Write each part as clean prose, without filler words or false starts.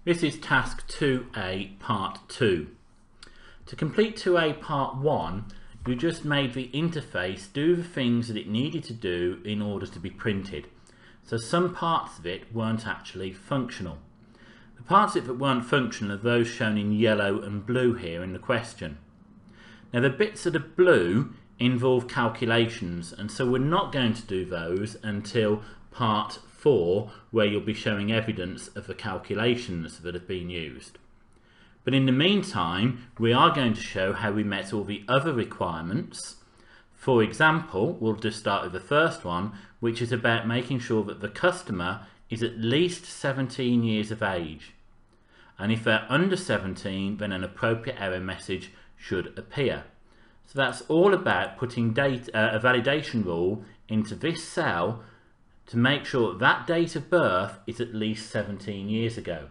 This is task 2A part 2. To complete 2A part 1, you just made the interface do the things that it needed to do in order to be printed. So some parts of it weren't actually functional. The parts of it that weren't functional are those shown in yellow and blue here in the question. Now the bits that are blue involve calculations, and so we're not going to do those until part 4, where you'll be showing evidence of the calculations that have been used. But in the meantime, we are going to show how we met all the other requirements. For example, we'll just start with the first one, which is about making sure that the customer is at least 17 years of age. And if they're under 17, then an appropriate error message should appear. So that's all about putting a validation rule into this cell to make sure that date of birth is at least 17 years ago.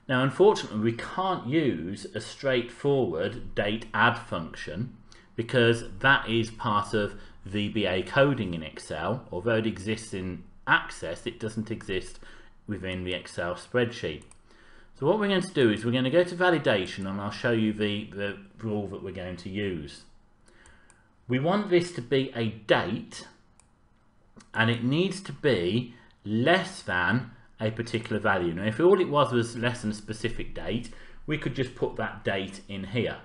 Now unfortunately we can't use a straightforward date add function because that is part of VBA coding in Excel. Although it exists in Access, it doesn't exist within the Excel spreadsheet. So what we're going to do is we're going to go to validation, and I'll show you the rule that we're going to use. We want this to be a date, and it needs to be less than a particular value. Now if all it was less than a specific date, we could just put that date in here.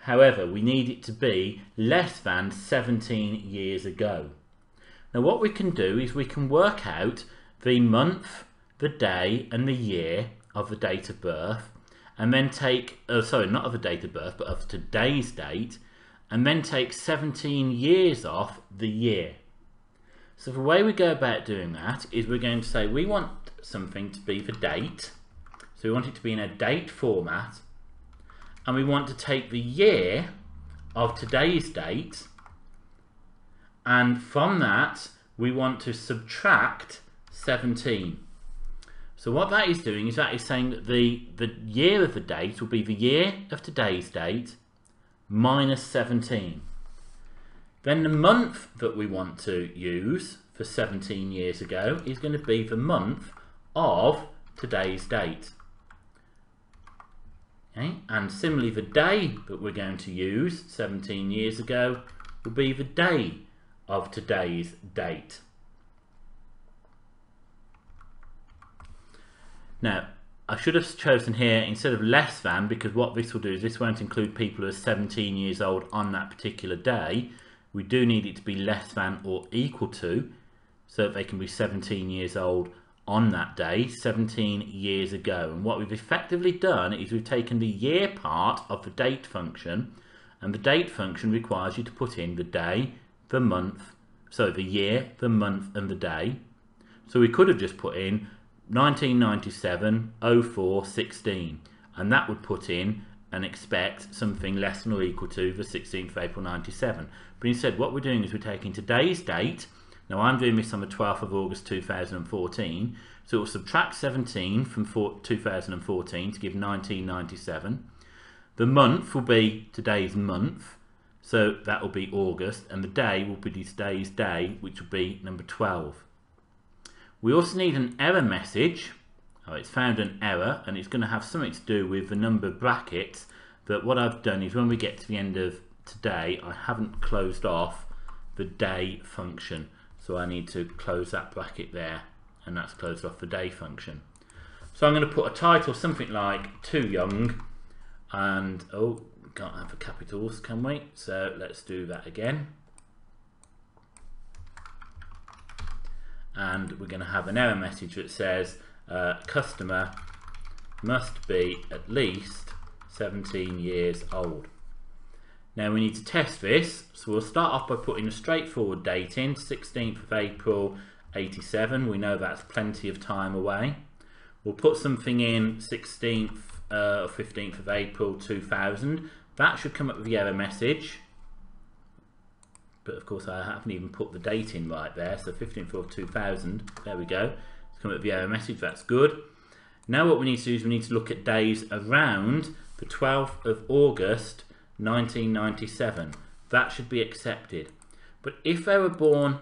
However, we need it to be less than 17 years ago. Now what we can do is we can work out the month, the day and the year of the date of birth, and then take, sorry, not of the date of birth, but of today's date, and then take 17 years off the year. So the way we go about doing that is we're going to say we want something to be the date, so we want it to be in a date format, and we want to take the year of today's date, and from that we want to subtract 17. So what that is doing is that is saying that the year of the date will be the year of today's date minus 17. Then the month that we want to use for 17 years ago is going to be the month of today's date. Okay? And similarly, the day that we're going to use 17 years ago will be the day of today's date. Now, I should have chosen here instead of less than, because what this will do is this won't include people who are 17 years old on that particular day. We do need it to be less than or equal to, so that they can be 17 years old on that day, 17 years ago. And what we've effectively done is we've taken the year part of the date function, and the date function requires you to put in the day, the month, so the year, the month and the day. So we could have just put in 1997 04 16, and that would put in and expect something less than or equal to the 16th of April 97. But instead what we're doing is we're taking today's date. Now I'm doing this on the 12th of August 2014, so it will subtract 17 from 2014 to give 1997. The month will be today's month, so that will be August, and the day will be today's day, which will be number 12. We also need an error message. Oh, it's found an error, and it's going to have something to do with the number of brackets. But what I've done is when we get to the end of today, I haven't closed off the day function, so I need to close that bracket there, and that's closed off the day function. So I'm going to put a title something like Too Young, and oh, we can't have the capitals, can we? So let's do that again. And we're going to have an error message that says customer must be at least 17 years old. Now we need to test this, so we'll start off by putting a straightforward date in, 16th of April 87. We know that's plenty of time away. We'll put something in 16th or 15th of April 2000. That should come up with the error message. But of course I haven't even put the date in right there, so 15th of 2000, there we go. It's come up with the error message, that's good. Now what we need to do is we need to look at days around the 12th of August 1997. That should be accepted. But if they were born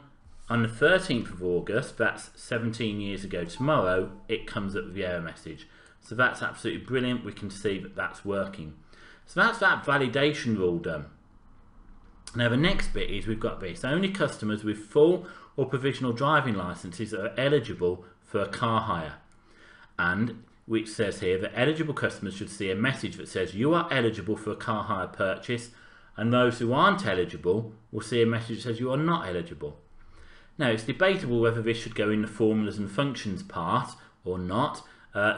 on the 13th of August, that's 17 years ago tomorrow, it comes up with the error message. So that's absolutely brilliant. We can see that that's working. So that's that validation rule done. Now the next bit is we've got this. Only customers with full or provisional driving licenses are eligible for a car hire. And which says here that eligible customers should see a message that says you are eligible for a car hire purchase, and those who aren't eligible will see a message that says you are not eligible. Now it's debatable whether this should go in the formulas and functions part or not.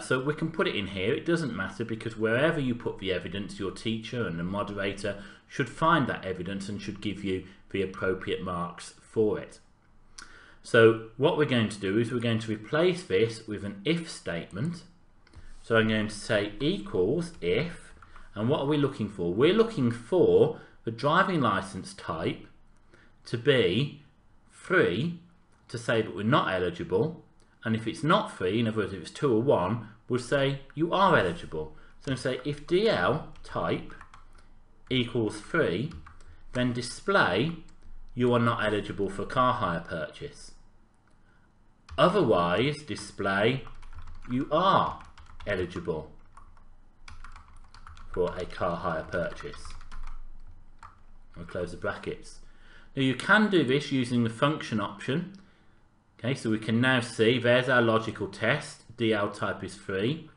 So we can put it in here. It doesn't matter, because wherever you put the evidence, your teacher and the moderator should find that evidence and should give you the appropriate marks for it. So what we're going to do is we're going to replace this with an if statement. So I'm going to say equals if, and what are we looking for? We're looking for the driving license type to be free, to say that we're not eligible. And if it's not free, in other words, if it's 2 or 1, we'll say you are eligible. So we'll say if DL type equals free, then display you are not eligible for car hire purchase. Otherwise, display you are eligible for a car hire purchase. I'll close the brackets. Now you can do this using the function option. Okay, so we can now see there's our logical test. DL type is free.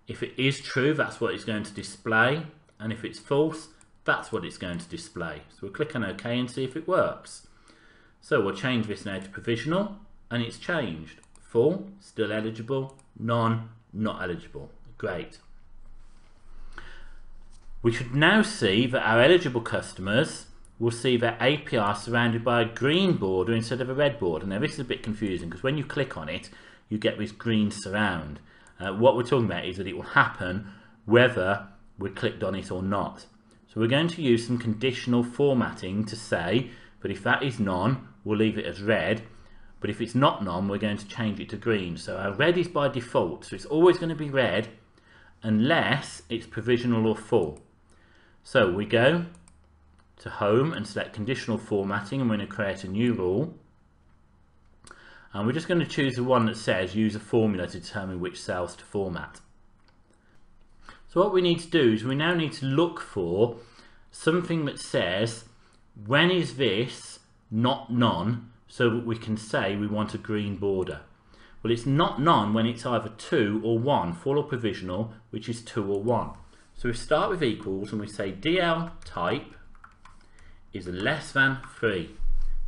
If it is true, that's what it's going to display, and if it's false, that's what it's going to display. So we'll click on OK and see if it works. So we'll change this now to provisional, and it's changed. Full, still eligible. None, not eligible. Great. We should now see that our eligible customers will see their APR surrounded by a green border instead of a red border. Now this is a bit confusing, because when you click on it, you get this green surround. What we're talking about is that it will happen whether we clicked on it or not. So we're going to use some conditional formatting to say that if that is none, we'll leave it as red, but if it's not none, we're going to change it to green. So our red is by default, so it's always going to be red unless it's provisional or full. So we go to home and select conditional formatting, and we're going to create a new rule, and we're just going to choose the one that says use a formula to determine which cells to format. So what we need to do is we now need to look for something that says when is this not none, so that we can say we want a green border. Well, it's not none when it's either 2 or 1, full or provisional, which is 2 or 1. So we start with equals and we say DL type is less than 3.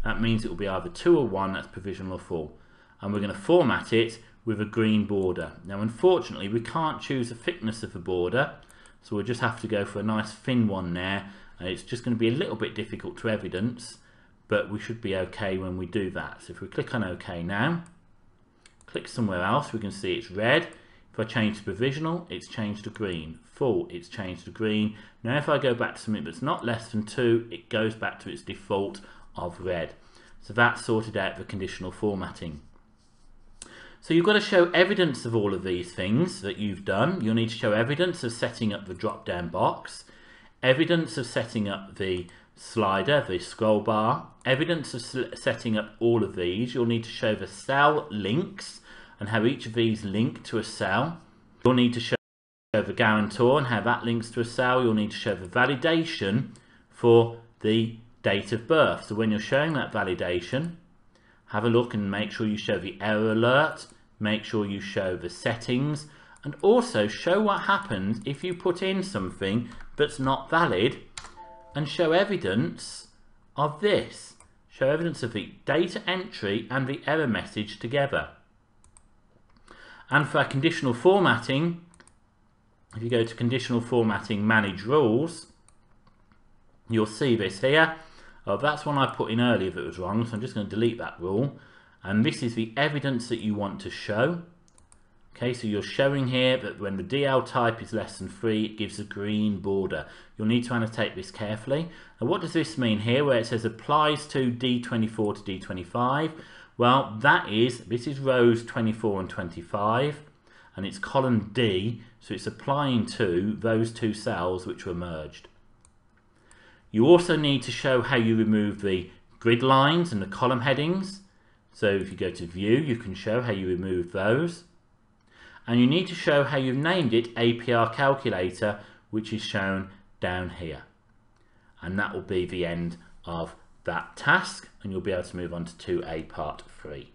That means it will be either 2 or 1, that's provisional or full. And we're going to format it with a green border. Now unfortunately we can't choose the thickness of the border, so we'll just have to go for a nice thin one there, and it's just going to be a little bit difficult to evidence, but we should be okay when we do that. So if we click on OK now, click somewhere else, we can see it's red. If I change to provisional, it's changed to green. Full, it's changed to green. Now if I go back to something that's not less than 2, it goes back to its default of red. So that's sorted out the conditional formatting. So you've got to show evidence of all of these things that you've done. You'll need to show evidence of setting up the drop down box, evidence of setting up the slider, the scroll bar, evidence of setting up all of these. You'll need to show the cell links and how each of these link to a cell. You'll need to show the guarantor and how that links to a cell. You'll need to show the validation for the date of birth. So when you're showing that validation, have a look and make sure you show the error alert, make sure you show the settings, and also show what happens if you put in something that's not valid, and show evidence of this. Show evidence of the data entry and the error message together. And for our conditional formatting, if you go to conditional formatting, manage rules, you'll see this here. Oh, that's one I put in earlier that was wrong, so I'm just going to delete that rule. And this is the evidence that you want to show. Okay, so you're showing here that when the DL type is less than 3, it gives a green border. You'll need to annotate this carefully. And what does this mean here, where it says applies to D24 to D25? Well, this is rows 24 and 25, and it's column D, so it's applying to those 2 cells which were merged. You also need to show how you remove the grid lines and the column headings. So if you go to view, you can show how you remove those. and you need to show how you've named it APR Calculator, which is shown down here. And that will be the end of that task, and you'll be able to move on to 2A part 3.